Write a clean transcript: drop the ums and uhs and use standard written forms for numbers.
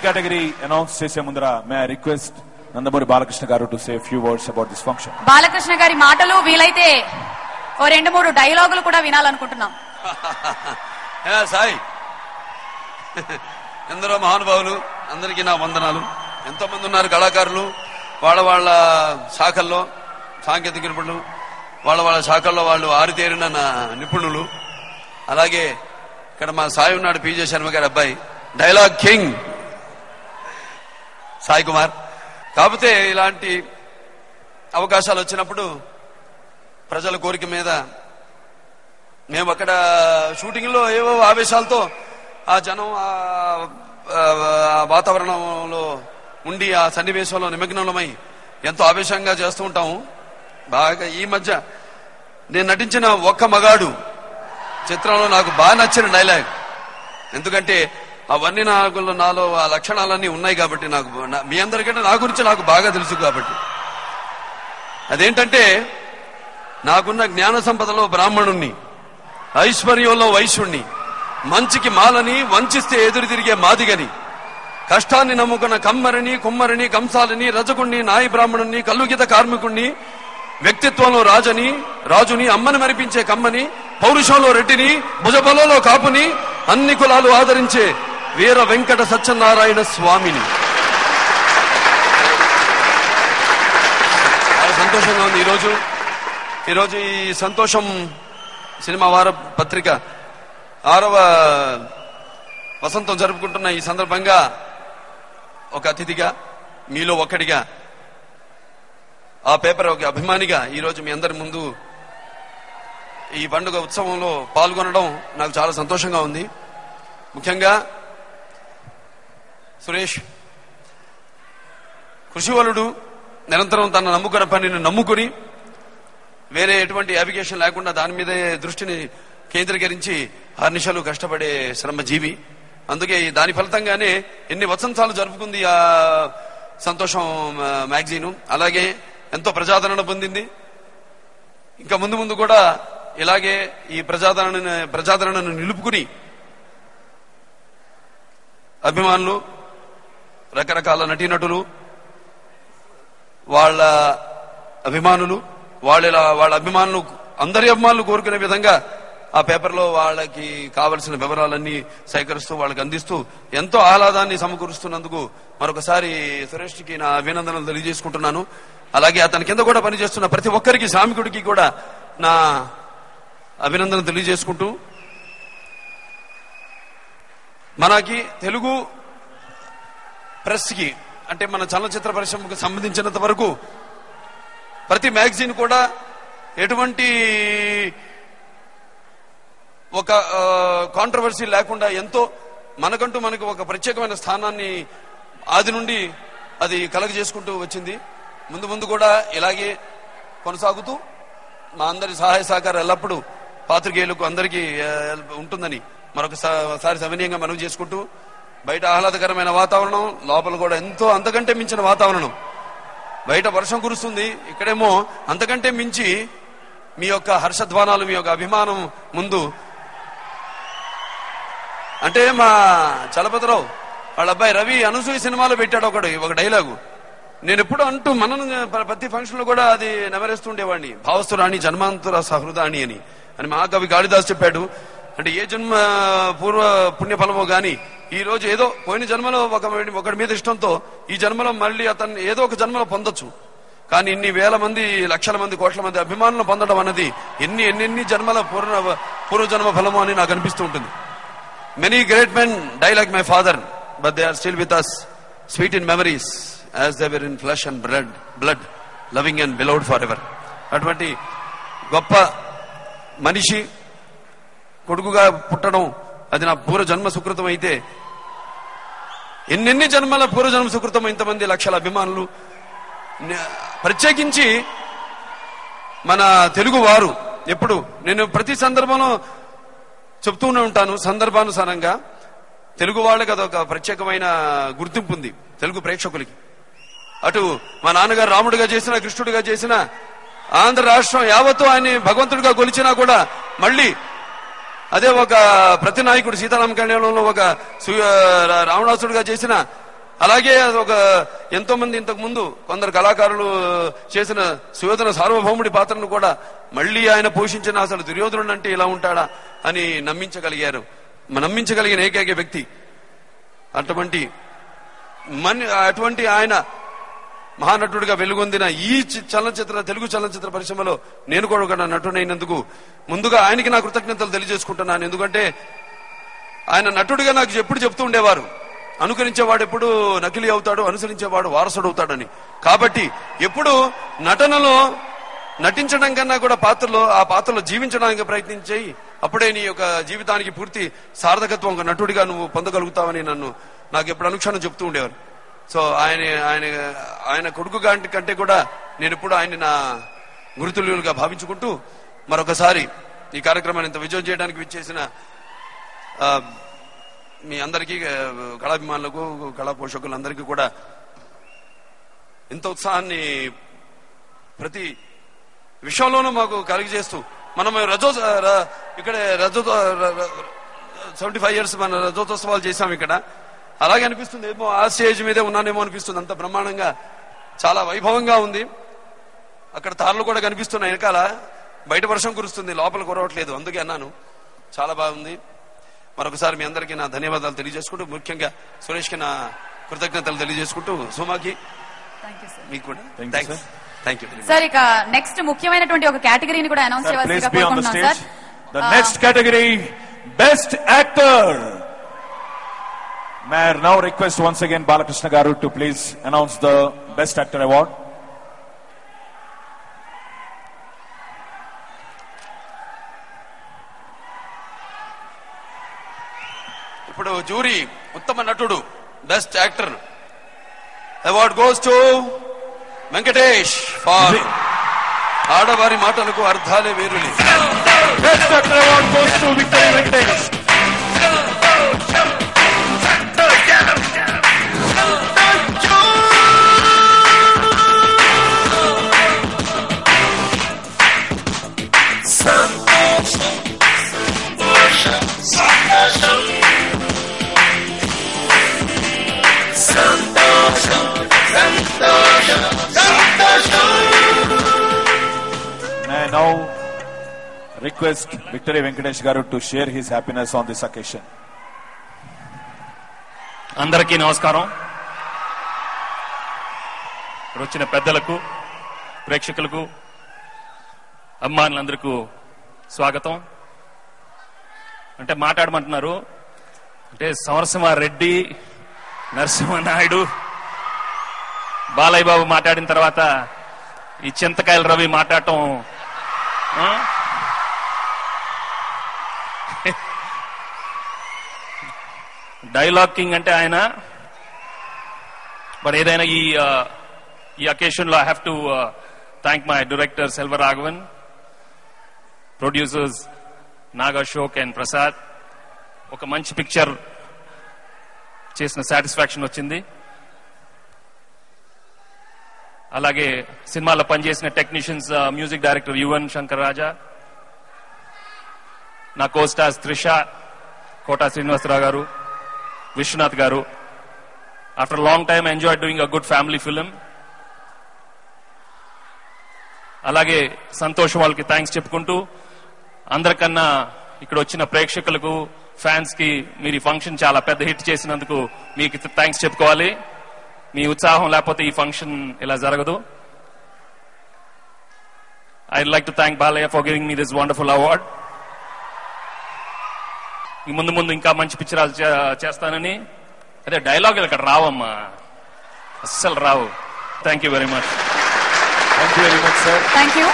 Category announce చేసే ముందర may I request Nandamuri Balakrishna garu to say few words about this function. Balakrishna గారి మాటలు వీలైతే ఓ 2-3 డైలాగులు కూడా వినాలనుకుంటున్నాం. సాయి, ఎందరో మహానుభావులు, అందరికీ నా వందనాలు. ఎంతో మంది ఉన్నారు కళాకారులు, వాళ్ళ శాఖల్లో సాంకేతిక నిపుణులు, వాళ్ళ శాఖల్లో వాళ్ళు ఆరితేరిన నిపుణులు. అలాగే ఇక్కడ మా సాయి ఉన్నాడు, పీజే శర్మ గారి అబ్బాయి, డైలాగ్ కింగ్ సాయి కుమార్. కాకపోతే ఇలాంటి అవకాశాలు వచ్చినప్పుడు ప్రజల కోరిక మీద మేము అక్కడ షూటింగ్ లో ఏవో ఆవేశాలతో ఆ జనం ఆ వాతావరణంలో ఉండి ఆ సన్నివేశంలో నిమగ్నమై ఎంతో ఆవేశంగా చేస్తూ ఉంటాము. బాగా ఈ మధ్య నేను నటించిన ఒక్క మగాడు చిత్రంలో నాకు బాగా నచ్చిన డైలాగ్, ఎందుకంటే అవన్నీ నాలో ఆ లక్షణాలన్నీ ఉన్నాయి కాబట్టి, నాకు మీ అందరికంటే నా గురించి నాకు బాగా తెలుసు కాబట్టి. అదేంటంటే, నాకున్న జ్ఞాన సంపదలో బ్రాహ్మణుణ్ణి, ఐశ్వర్యంలో వైశ్యుణ్ణి, మంచికి మాలని, వంచిస్తే ఎదురు తిరిగే మాదిగని, కష్టాన్ని నమ్ముకున్న కమ్మరిని, కుమ్మరిని, కంసాలని, రజకుణ్ణి, నాయి బ్రాహ్మణుణ్ణి, కల్లుగీత కార్మికుణ్ణి, వ్యక్తిత్వంలో రాజుని, అమ్మని మరిపించే కమ్మని, పౌరుషంలో రెడ్డిని, భుజబలలో కాపుని, అన్ని కులాలు ఆదరించే వీర వెంకట సత్యనారాయణ స్వామిని. చాలా సంతోషంగా ఉంది ఈరోజు ఈ సంతోషం సినిమా వార పత్రిక 6వ వసంతం జరుపుకుంటున్న ఈ సందర్భంగా ఒక అతిథిగా, మీలో ఒక్కడిగా, ఆ పేపర్ ఒక అభిమానిగా ఈరోజు మీ అందరి ముందు ఈ పండుగ ఉత్సవంలో పాల్గొనడం నాకు చాలా సంతోషంగా ఉంది. ముఖ్యంగా సురేష్ కృషివలుడు, నిరంతరం తన నమ్ముకున్న పనిని నమ్ముకుని వేరే ఎటువంటి అప్లికేషన్ లేకుండా దాని మీదే దృష్టిని కేంద్రీకరించి అహర్నిశలు కష్టపడే శ్రమజీవి. అందుకే దాని ఫలితంగానే ఎన్ని వసంతాలు జరుపుకుంది ఆ సంతోషం మ్యాగజీను. అలాగే ఎంతో ప్రజాదరణ పొందింది. ఇంకా ముందు కూడా ఇలాగే ఈ ప్రజాదరణను నిలుపుకుని అభిమానులు, రకరకాల నటీనటులు, వాళ్ళ అభిమానులు, వాళ్ళ అభిమానులు, అందరి అభిమానులు కోరుకునే విధంగా ఆ పేపర్లో వాళ్ళకి కావలసిన వివరాలన్నీ సేకరిస్తూ వాళ్ళకి అందిస్తూ ఎంతో ఆహ్లాదాన్ని సమకూరుస్తున్నందుకు మరొకసారి సురేష్కి నా అభినందనలు తెలియజేసుకుంటున్నాను. అలాగే అతని కింద కూడా పనిచేస్తున్న ప్రతి ఒక్కరికి, శ్రామికుడికి కూడా నా అభినందనలు తెలియజేసుకుంటూ, మనకి తెలుగు ప్రెస్ కి, అంటే మన చలనచిత్ర పరిశ్రమకు సంబంధించినంత వరకు ప్రతి మ్యాగజైన్ కూడా ఎటువంటి ఒక కాంట్రవర్సీ లేకుండా ఎంతో మనకు ఒక ప్రత్యేకమైన స్థానాన్ని ఆది నుండి అది కలగజేసుకుంటూ వచ్చింది. ముందు కూడా ఇలాగే కొనసాగుతూ మా అందరి సహాయ సహకారం ఎల్లప్పుడూ పాత్రికేయులకు అందరికీ ఉంటుందని మరొకసారి సవినయంగా మనవి చేసుకుంటూ, బయట ఆహ్లాదకరమైన వాతావరణం, లోపల కూడా ఎంతో అంతకంటే మించిన వాతావరణం. బయట వర్షం కురుస్తుంది, ఇక్కడేమో అంతకంటే మించి మీ యొక్క హర్షధ్వానాలు, మీ యొక్క అభిమానం ముందు. అంటే మా చలపతిరావు వాళ్ళ అబ్బాయి రవి అనసూయ సినిమాలో పెట్టాడు ఒక డైలాగు. నేను ఎప్పుడు అంటూ ప్రతి ఫంక్షన్ లో కూడా అది నెమరేస్తుండేవాడిని, భావస్తురాణి జన్మాంతర సహృదాణి అని మహాకవి కాళిదాస్ చెప్పాడు. అంటే ఏ జన్మ పూర్వ పుణ్యఫలమో గాని ఈ రోజు ఏదో పోయిన జన్మలో ఒకటి మీద ఇష్టంతో ఈ జన్మలో మళ్ళీ అతన్ని ఏదో ఒక జన్మలో పొందొచ్చు. కానీ ఇన్ని వేల మంది, లక్షల మంది, కోట్ల మంది అభిమానులు పొందడం అన్నది ఎన్ని జన్మల పూర్వజన్మ ఫలమో అని నాకు అనిపిస్తూ ఉంటుంది. Many great men die like my father, but they are still with us, sweet in memories as they were in flesh and blood, loving and beloved forever. అటువంటి గొప్ప మనిషి కొడుకుగా పుట్టడం అది నా పూర్వజన్మ సుకృతం అయితే, ఎన్నెన్ని జన్మల పూర్వజన్మ సుకృతం ఇంతమంది లక్షల అభిమానులు, ప్రత్యేకించి మన తెలుగు వారు. ఎప్పుడు నేను ప్రతి సందర్భంలో చెప్తూనే ఉంటాను, సందర్భానుసారంగా తెలుగు వాళ్ళకి అదొక ప్రత్యేకమైన గుర్తింపు ఉంది తెలుగు ప్రేక్షకులకి. అటు మా నాన్నగారు రాముడిగా చేసిన, కృష్ణుడిగా చేసిన, ఆంధ్ర రాష్ట్రం యావత్తు ఆయన్ని భగవంతుడిగా కొలిచినా కూడా మళ్ళీ అదే ఒక ప్రతి నాయకుడు, సీతారామ కళ్యాణంలో ఒక రావణాసుడిగా చేసిన అలాగే ఒక ఎంతో మంది ఇంతకు ముందు కొందరు కళాకారులు చేసిన సుయోధన సార్వభౌముడి పాత్రను కూడా మళ్ళీ ఆయన పోషించిన అసలు దుర్యోధనుడు అంటే ఇలా ఉంటాడా అని నమ్మించగలిగిన ఏకైక వ్యక్తి. అటువంటి ఆయన మహానటుడిగా వెలుగొందిన ఈ తెలుగు చలనచిత్ర పరిశ్రమలో నేను కూడా ఒక నటుడైనందుకు ముందుగా ఆయనకి నా కృతజ్ఞతలు తెలియజేసుకుంటున్నాను. ఎందుకంటే ఆయన నటుడిగా నాకు ఎప్పుడు చెప్తూ ఉండేవారు, అనుకరించేవాడు ఎప్పుడు నకిలీ అవుతాడు, అనుసరించేవాడు వారసుడు అవుతాడని. కాబట్టి ఎప్పుడు నటనలో నటించడం కన్నా కూడా ఆ పాత్రలో జీవించడానికి ప్రయత్నించేయి, అప్పుడే నీ యొక్క జీవితానికి పూర్తి సార్థకత్వం ఒక నటుడిగా నువ్వు పొందగలుగుతావని నాకు ఎప్పుడు అనుక్షణం చెప్తూ ఉండేవారు. సో ఆయన కొడుకు కంటే కూడా నేను ఎప్పుడు ఆయన నా గురుతుల్యులుగా భావించుకుంటూ మరొకసారి ఈ కార్యక్రమాన్ని ఇంత విజయం చేయడానికి విచ్చేసిన మీ అందరికీ, కళాభిమానులకు, కళా పోషకులందరికీ కూడా ఇంత ఉత్సాహాన్ని ప్రతి విషయంలోనూ మాకు కలిగజేస్తూ మనం ఇక్కడ 75 years మన రజోత్సవాలు చేశాం ఇక్కడ. అలాగే అనిపిస్తుంది, ఏమో ఆ స్టేజ్ మీదే ఉన్నానేమో అనిపిస్తుంది. అంత బ్రహ్మాండంగా చాలా వైభవంగా ఉంది. అక్కడ తారలు కూడా కనిపిస్తున్నాయి వెనకాల. బయట వర్షం కురుస్తుంది, లోపల కురవట్లేదు, అందుకే అన్నాను. చాలా బాగుంది. మరొకసారి మీ అందరికీ నా ధన్యవాదాలు తెలియజేసుకుంటూ, ముఖ్యంగా సురేష్కి నా కృతజ్ఞతలు తెలియజేసుకుంటూ, సుమాకి మీకు కూడా థ్యాంక్ యూ సార్. ఇక నెక్స్ట్ ముఖ్యమైనటువంటి ఒక కేటగిరీని కూడా అనౌన్స్ చేయాల్సిందిగా కోరుకుంటున్నాం sir. The next category, Best Actor. May I now request once again Balakrishna Garu to please announce the Best Actor Award. ఇప్పుడు జూరీ ఉత్తమ నటుడు best actor award goes to Venkatesh for ఆడవారి మాటలకు అర్థాలే వేరులే. Best Actor Award goes to Victory Venkatesh. May I now request Victory Venkatesh Garu to share his happiness on this occasion. అందరికీ నమస్కారం. వచ్చిన పెద్దలకు, ప్రేక్షకులకు, అభిమానులందరికీ స్వాగతం. అంటే మాట్లాడమంటున్నారు, అంటే సమరసింహారెడ్డి, నరసింహనాయుడు, బాలయ్య బాబు మాట్లాడిన తర్వాత ఈ చింతకాయల రవి మాట్లాడటం డైలాగ్ కింగ్ అంటే ఆయన. బట్ ఏదైనా ఈ అకేషన్ లో I have to thank my director Selvaraghavan, producers Nag Ashok and Prasad. ఒక మంచి పిక్చర్ చేసిన సాటిస్ఫాక్షన్ వచ్చింది. అలాగే సినిమాలో పనిచేసిన technicians, music director Yuvan Shankar Raja, నా co stars Trisha, Kota Srinivasa Rao garu, Vishwanath garu. After long time enjoy doing a good family film. అలాగే సంతోష్ వాళ్ళకి థ్యాంక్స్ చెప్పుకుంటూ, అందరికన్నా ఇక్కడ వచ్చిన ప్రేక్షకులకు, ఫ్యాన్స్ కి మీరు ఈ ఫంక్షన్ చాలా పెద్ద హిట్ చేసినందుకు మీకు థ్యాంక్స్ చెప్పుకోవాలి. మీ ఉత్సాహం లేకపోతే ఈ ఫంక్షన్ ఇలా జరగదు. I'd like to thank Balayya for giving me this wonderful award. ముందు ముందు ఇంకా మంచి పిక్చరాలు చేస్తానని. అదే డైలాగులు ఇక్కడ రావమ్మా, అస్సలు రావు. Thank you very much. Thank you very much, sir. Thank you.